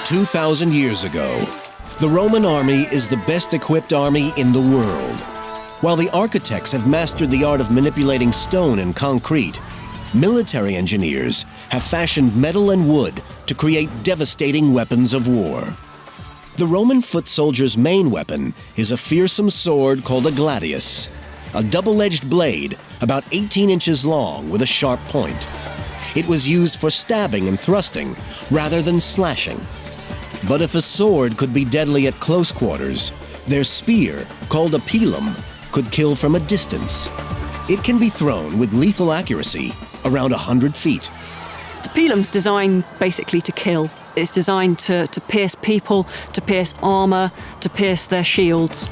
2,000 years ago, the Roman army is the best equipped army in the world. While the architects have mastered the art of manipulating stone and concrete, military engineers have fashioned metal and wood to create devastating weapons of war. The Roman foot soldier's main weapon is a fearsome sword called a gladius, a double-edged blade about 18 inches long with a sharp point. It was used for stabbing and thrusting rather than slashing. But if a sword could be deadly at close quarters, their spear, called a pilum, could kill from a distance. It can be thrown with lethal accuracy around 100 feet. The pilum's designed basically to kill. It's designed to pierce people, to pierce armour, to pierce their shields.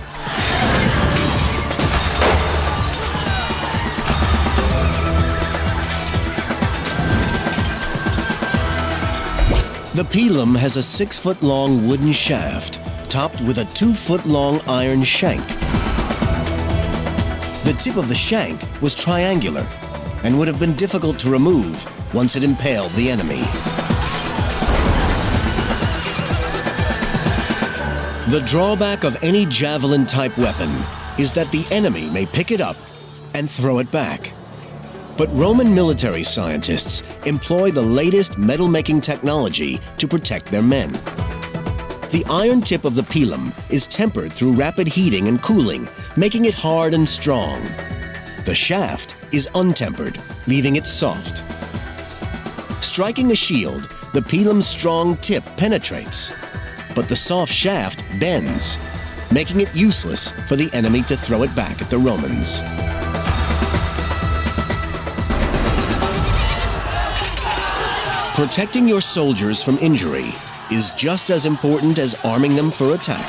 The pilum has a 6-foot-long wooden shaft, topped with a 2-foot-long iron shank. The tip of the shank was triangular and would have been difficult to remove once it impaled the enemy. The drawback of any javelin-type weapon is that the enemy may pick it up and throw it back. But Roman military scientists employ the latest metal-making technology to protect their men. The iron tip of the pilum is tempered through rapid heating and cooling, making it hard and strong. The shaft is untempered, leaving it soft. Striking a shield, the pilum's strong tip penetrates, but the soft shaft bends, making it useless for the enemy to throw it back at the Romans. Protecting your soldiers from injury is just as important as arming them for attack.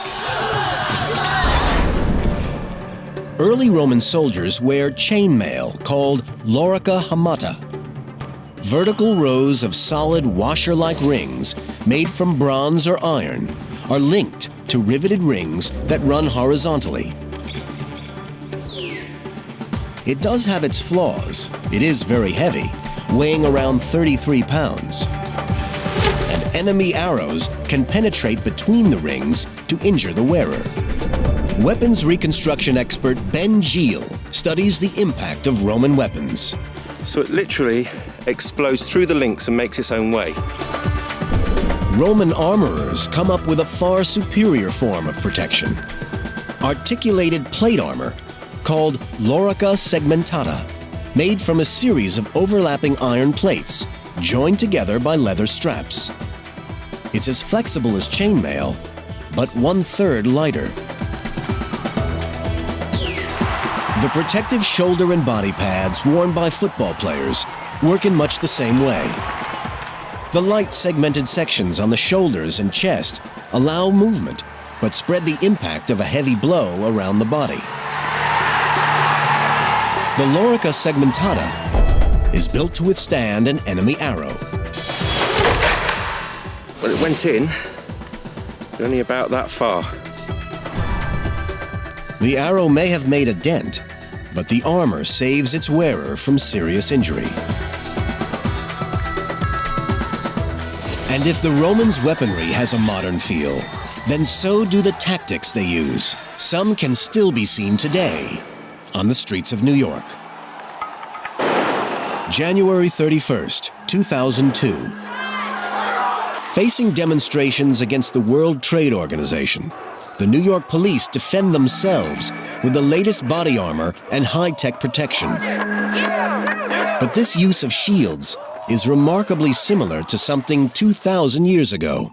Early Roman soldiers wear chainmail called laurica hamata. Vertical rows of solid washer-like rings made from bronze or iron are linked to riveted rings that run horizontally. It does have its flaws. It is very heavy, weighing around 33 pounds. And enemy arrows can penetrate between the rings to injure the wearer. Weapons reconstruction expert Ben Gile studies the impact of Roman weapons. So it literally explodes through the links and makes its own way. Roman armorers come up with a far superior form of protection. Articulated plate armor called laurica segmentata, made from a series of overlapping iron plates, joined together by leather straps. It's as flexible as chainmail, but 1/3 lighter. The protective shoulder and body pads worn by football players work in much the same way. The light segmented sections on the shoulders and chest allow movement, but spread the impact of a heavy blow around the body. The laurica segmentata is built to withstand an enemy arrow. When it went in, only about that far. The arrow may have made a dent, but the armor saves its wearer from serious injury. And if the Romans' weaponry has a modern feel, then so do the tactics they use. Some can still be seen today on the streets of New York. January 31st, 2002. Facing demonstrations against the World Trade Organization, the New York police defend themselves with the latest body armor and high-tech protection. But this use of shields is remarkably similar to something 2,000 years ago.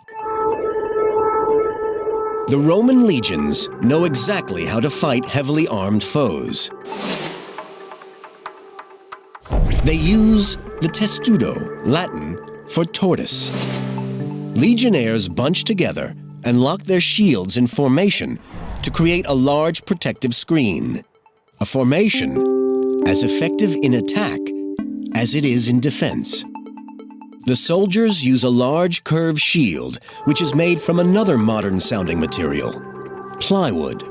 The Roman legions know exactly how to fight heavily armed foes. They use the testudo, Latin for tortoise. Legionnaires bunch together and lock their shields in formation to create a large protective screen. A formation as effective in attack as it is in defense. The soldiers use a large curved shield, which is made from another modern-sounding material, plywood.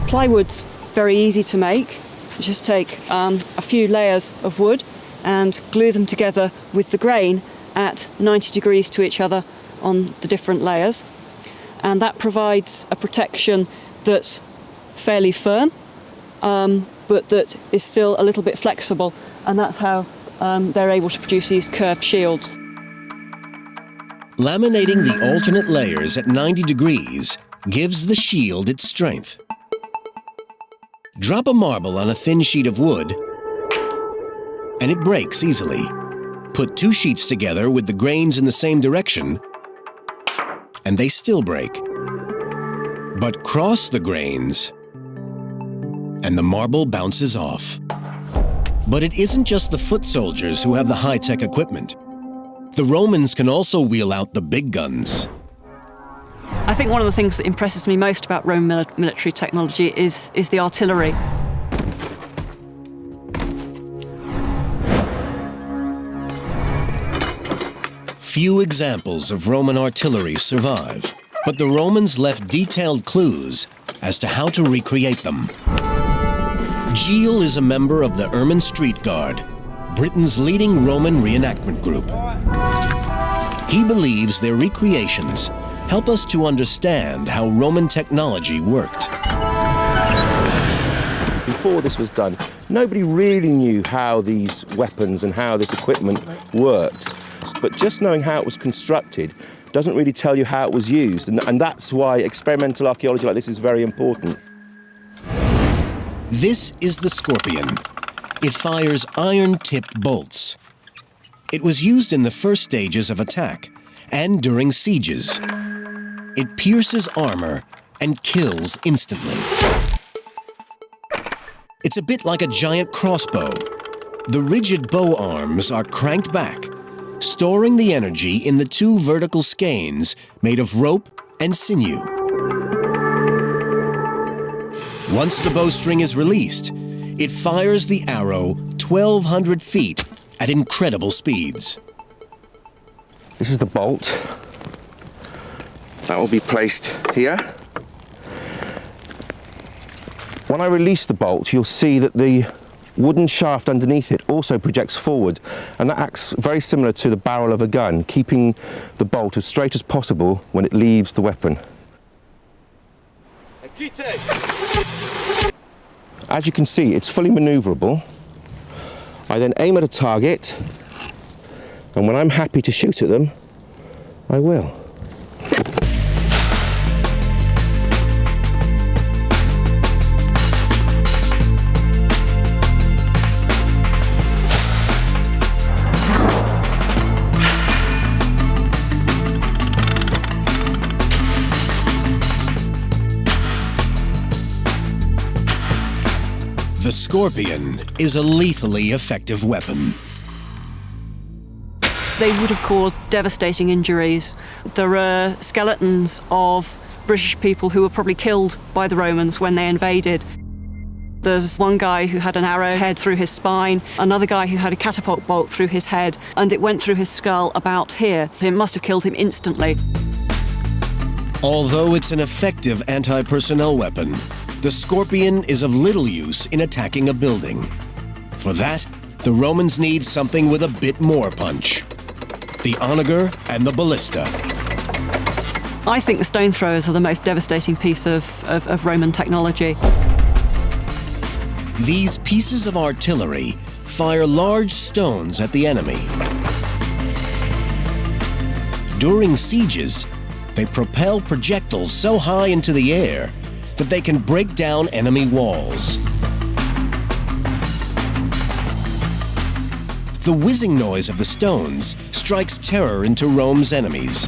Plywood's very easy to make. You just take a few layers of wood, wood and glue them together with the grain at 90 degrees to each other on the different layers, and that provides a protection that's fairly firm, but that is still a little bit flexible, and that's how they're able to produce these curved shields. Laminating the alternate layers at 90 degrees gives the shield its strength. Drop a marble on a thin sheet of wood, and it breaks easily. Put two sheets together with the grains in the same direction, and they still break. But cross the grains, and the marble bounces off. But it isn't just the foot soldiers who have the high-tech equipment. The Romans can also wheel out the big guns. I think one of the things that impresses me most about Roman military technology is the artillery. Few examples of Roman artillery survive, but the Romans left detailed clues as to how to recreate them. Gilles is a member of the Ermine Street Guard, Britain's leading Roman reenactment group. He believes their recreations help us to understand how Roman technology worked. Before this was done, nobody really knew how these weapons and how this equipment worked. But just knowing how it was constructed doesn't really tell you how it was used, and that's why experimental archaeology like this is very important. This is the Scorpion. It fires iron-tipped bolts. It was used in the first stages of attack and during sieges. It pierces armor and kills instantly. It's a bit like a giant crossbow. The rigid bow arms are cranked back, storing the energy in the two vertical skeins made of rope and sinew. Once the bowstring is released, it fires the arrow 1,200 feet at incredible speeds. This is the bolt. That will be placed here. When I release the bolt, you'll see that the wooden shaft underneath it also projects forward, and that acts very similar to the barrel of a gun, keeping the bolt as straight as possible when it leaves the weapon. As you can see, it's fully maneuverable. I then aim at a target, and when I'm happy to shoot at them, I will. The Scorpion is a lethally effective weapon. They would have caused devastating injuries. There are skeletons of British people who were probably killed by the Romans when they invaded. There's one guy who had an arrowhead through his spine, another guy who had a catapult bolt through his head, and it went through his skull about here. It must have killed him instantly. Although it's an effective anti-personnel weapon, the Scorpion is of little use in attacking a building. For that, the Romans need something with a bit more punch. The onager and the ballista. I think the stone throwers are the most devastating piece of Roman technology. These pieces of artillery fire large stones at the enemy. During sieges, they propel projectiles so high into the air that they can break down enemy walls. The whizzing noise of the stones strikes terror into Rome's enemies.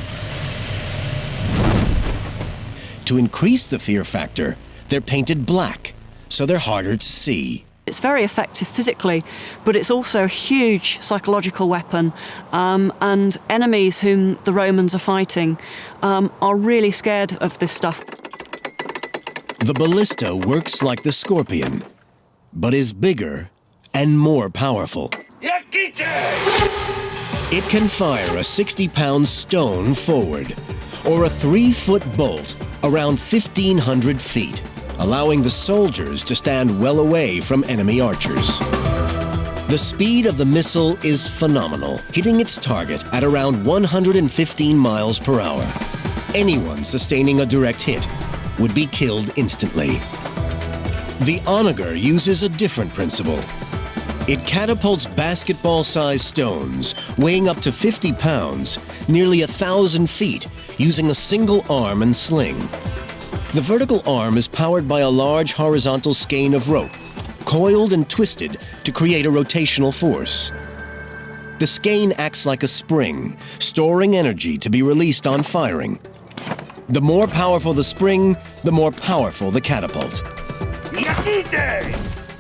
To increase the fear factor, they're painted black, so they're harder to see. It's very effective physically, but it's also a huge psychological weapon, and enemies whom the Romans are fighting are really scared of this stuff. The ballista works like the Scorpion, but is bigger and more powerful. It can fire a 60-pound stone forward, or a 3-foot bolt around 1,500 feet, allowing the soldiers to stand well away from enemy archers. The speed of the missile is phenomenal, hitting its target at around 115 miles per hour. Anyone sustaining a direct hit would be killed instantly. The Onager uses a different principle. It catapults basketball-sized stones, weighing up to 50 pounds, nearly 1,000 feet, using a single arm and sling. The vertical arm is powered by a large horizontal skein of rope, coiled and twisted to create a rotational force. The skein acts like a spring, storing energy to be released on firing. The more powerful the spring, the more powerful the catapult.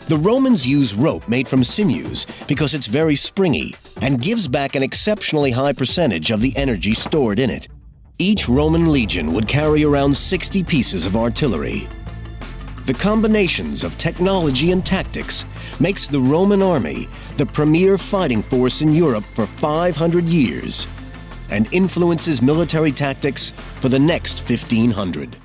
The Romans use rope made from sinews because it's very springy and gives back an exceptionally high percentage of the energy stored in it. Each Roman legion would carry around 60 pieces of artillery. The combinations of technology and tactics makes the Roman army the premier fighting force in Europe for 500 years and influences military tactics for the next 1500.